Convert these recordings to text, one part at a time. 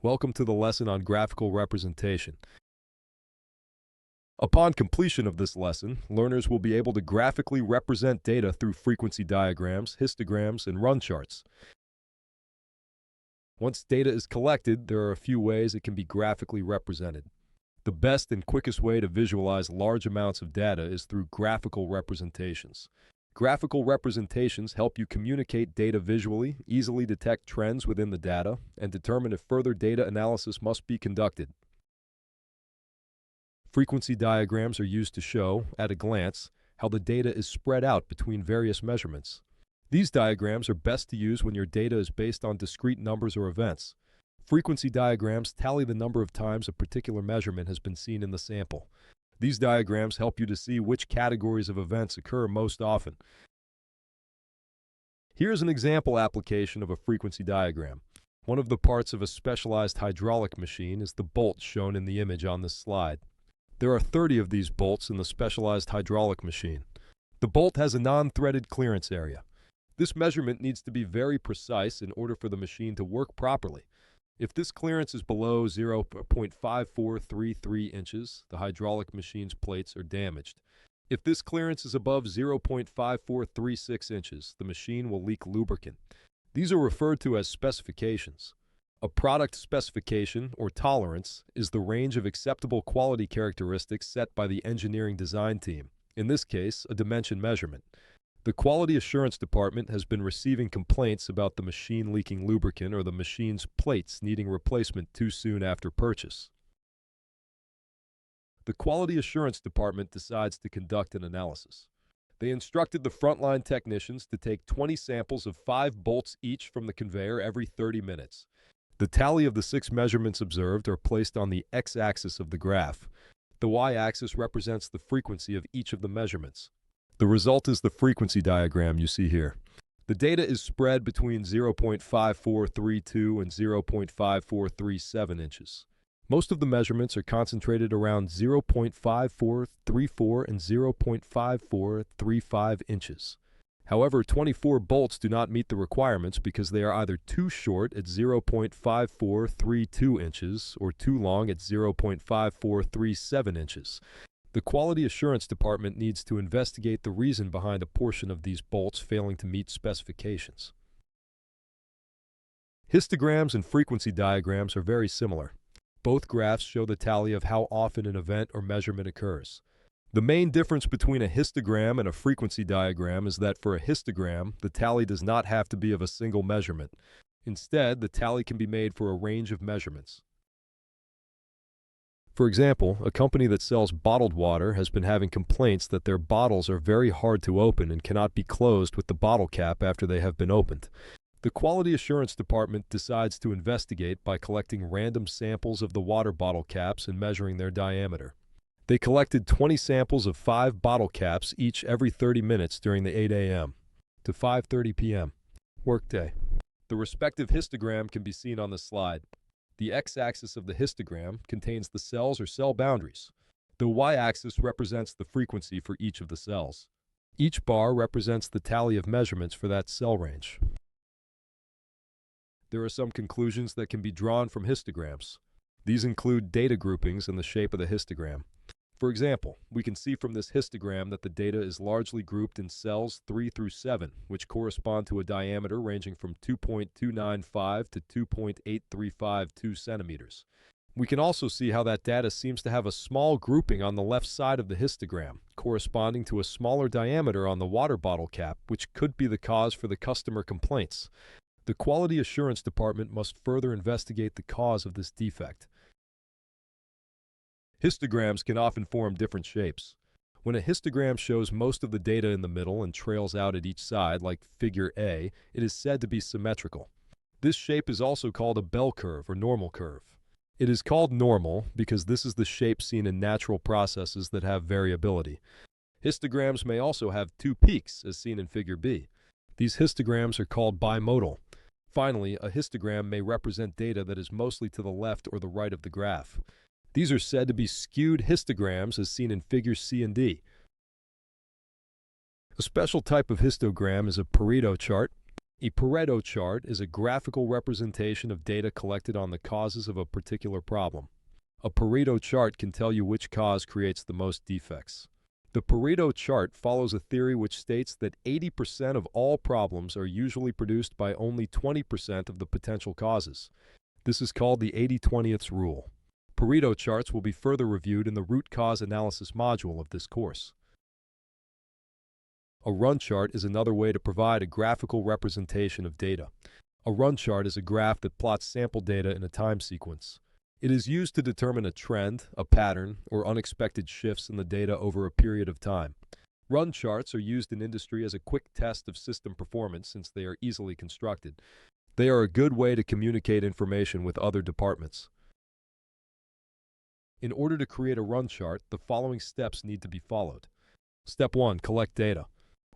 Welcome to the lesson on graphical representation. Upon completion of this lesson, learners will be able to graphically represent data through frequency diagrams, histograms, and run charts. Once data is collected, there are a few ways it can be graphically represented. The best and quickest way to visualize large amounts of data is through graphical representations. Graphical representations help you communicate data visually, easily detect trends within the data, and determine if further data analysis must be conducted. Frequency diagrams are used to show, at a glance, how the data is spread out between various measurements. These diagrams are best to use when your data is based on discrete numbers or events. Frequency diagrams tally the number of times a particular measurement has been seen in the sample. These diagrams help you to see which categories of events occur most often. Here's an example application of a frequency diagram. One of the parts of a specialized hydraulic machine is the bolt shown in the image on this slide. There are 30 of these bolts in the specialized hydraulic machine. The bolt has a non-threaded clearance area. This measurement needs to be very precise in order for the machine to work properly. If this clearance is below 0.5433 inches, the hydraulic machine's plates are damaged. If this clearance is above 0.5436 inches, the machine will leak lubricant. These are referred to as specifications. A product specification, or tolerance, is the range of acceptable quality characteristics set by the engineering design team, in this case, a dimension measurement. The Quality Assurance Department has been receiving complaints about the machine leaking lubricant or the machine's plates needing replacement too soon after purchase. The Quality Assurance Department decides to conduct an analysis. They instructed the frontline technicians to take 20 samples of 5 bolts each from the conveyor every 30 minutes. The tally of the 6 measurements observed are placed on the x-axis of the graph. The y-axis represents the frequency of each of the measurements. The result is the frequency diagram you see here. The data is spread between 0.5432 and 0.5437 inches. Most of the measurements are concentrated around 0.5434 and 0.5435 inches. However, 24 bolts do not meet the requirements because they are either too short at 0.5432 inches or too long at 0.5437 inches. The Quality Assurance Department needs to investigate the reason behind a portion of these bolts failing to meet specifications. Histograms and frequency diagrams are very similar. Both graphs show the tally of how often an event or measurement occurs. The main difference between a histogram and a frequency diagram is that for a histogram, the tally does not have to be of a single measurement. Instead, the tally can be made for a range of measurements. For example, a company that sells bottled water has been having complaints that their bottles are very hard to open and cannot be closed with the bottle cap after they have been opened. The Quality Assurance Department decides to investigate by collecting random samples of the water bottle caps and measuring their diameter. They collected 20 samples of 5 bottle caps each every 30 minutes during the 8 a.m. to 5:30 p.m. workday. The respective histogram can be seen on the slide. The x-axis of the histogram contains the cells or cell boundaries. The y-axis represents the frequency for each of the cells. Each bar represents the tally of measurements for that cell range. There are some conclusions that can be drawn from histograms. These include data groupings in the shape of the histogram. For example, we can see from this histogram that the data is largely grouped in cells 3 through 7, which correspond to a diameter ranging from 2.295 to 2.8352 centimeters. We can also see how that data seems to have a small grouping on the left side of the histogram, corresponding to a smaller diameter on the water bottle cap, which could be the cause for the customer complaints. The Quality Assurance Department must further investigate the cause of this defect. Histograms can often form different shapes. When a histogram shows most of the data in the middle and trails out at each side, like figure A, it is said to be symmetrical. This shape is also called a bell curve or normal curve. It is called normal because this is the shape seen in natural processes that have variability. Histograms may also have 2 peaks, as seen in figure B. These histograms are called bimodal. Finally, a histogram may represent data that is mostly to the left or the right of the graph. These are said to be skewed histograms as seen in figures C and D. A special type of histogram is a Pareto chart. A Pareto chart is a graphical representation of data collected on the causes of a particular problem. A Pareto chart can tell you which cause creates the most defects. The Pareto chart follows a theory which states that 80% of all problems are usually produced by only 20% of the potential causes. This is called the 80/20 rule. Pareto charts will be further reviewed in the root cause analysis module of this course. A run chart is another way to provide a graphical representation of data. A run chart is a graph that plots sample data in a time sequence. It is used to determine a trend, a pattern, or unexpected shifts in the data over a period of time. Run charts are used in industry as a quick test of system performance since they are easily constructed. They are a good way to communicate information with other departments. In order to create a run chart, the following steps need to be followed. Step 1. Collect data.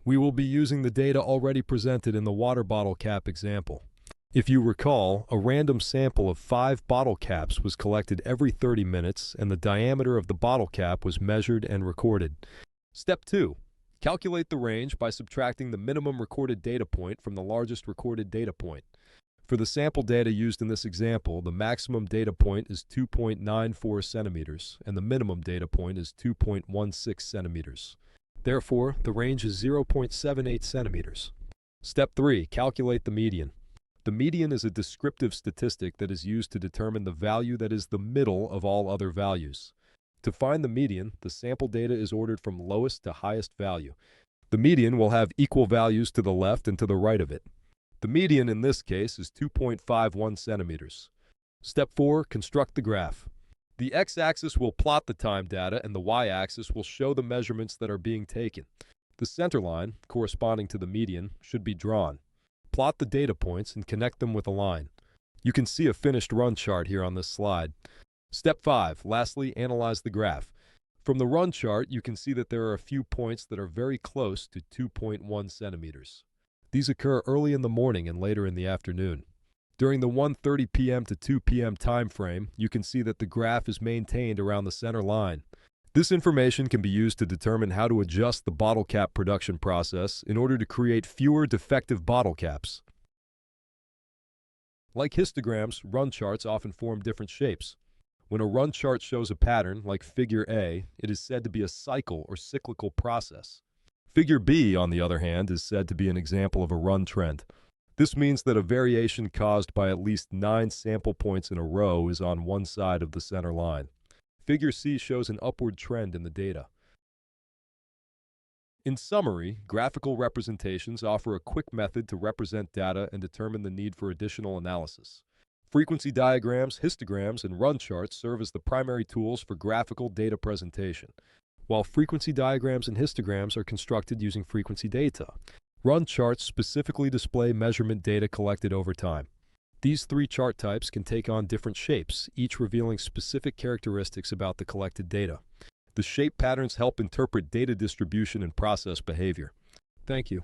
We will be using the data already presented in the water bottle cap example. If you recall, a random sample of 5 bottle caps was collected every 30 minutes and the diameter of the bottle cap was measured and recorded. Step 2. Calculate the range by subtracting the minimum recorded data point from the largest recorded data point. For the sample data used in this example, the maximum data point is 2.94 centimeters and the minimum data point is 2.16 centimeters. Therefore, the range is 0.78 centimeters. Step 3. Calculate the median. The median is a descriptive statistic that is used to determine the value that is the middle of all other values. To find the median, the sample data is ordered from lowest to highest value. The median will have equal values to the left and to the right of it. The median in this case is 2.51 centimeters. Step 4. Construct the graph. The x-axis will plot the time data and the y-axis will show the measurements that are being taken. The center line, corresponding to the median, should be drawn. Plot the data points and connect them with a line. You can see a finished run chart here on this slide. Step 5. Lastly, analyze the graph. From the run chart, you can see that there are a few points that are very close to 2.1 centimeters. These occur early in the morning and later in the afternoon. During the 1:30 p.m. to 2 p.m. time frame, you can see that the graph is maintained around the center line. This information can be used to determine how to adjust the bottle cap production process in order to create fewer defective bottle caps. Like histograms, run charts often form different shapes. When a run chart shows a pattern, like figure A, it is said to be a cycle or cyclical process. Figure B, on the other hand, is said to be an example of a run trend. This means that a variation caused by at least 9 sample points in a row is on one side of the center line. Figure C shows an upward trend in the data. In summary, graphical representations offer a quick method to represent data and determine the need for additional analysis. Frequency diagrams, histograms, and run charts serve as the primary tools for graphical data presentation. While frequency diagrams and histograms are constructed using frequency data, run charts specifically display measurement data collected over time. These 3 chart types can take on different shapes, each revealing specific characteristics about the collected data. The shape patterns help interpret data distribution and process behavior. Thank you.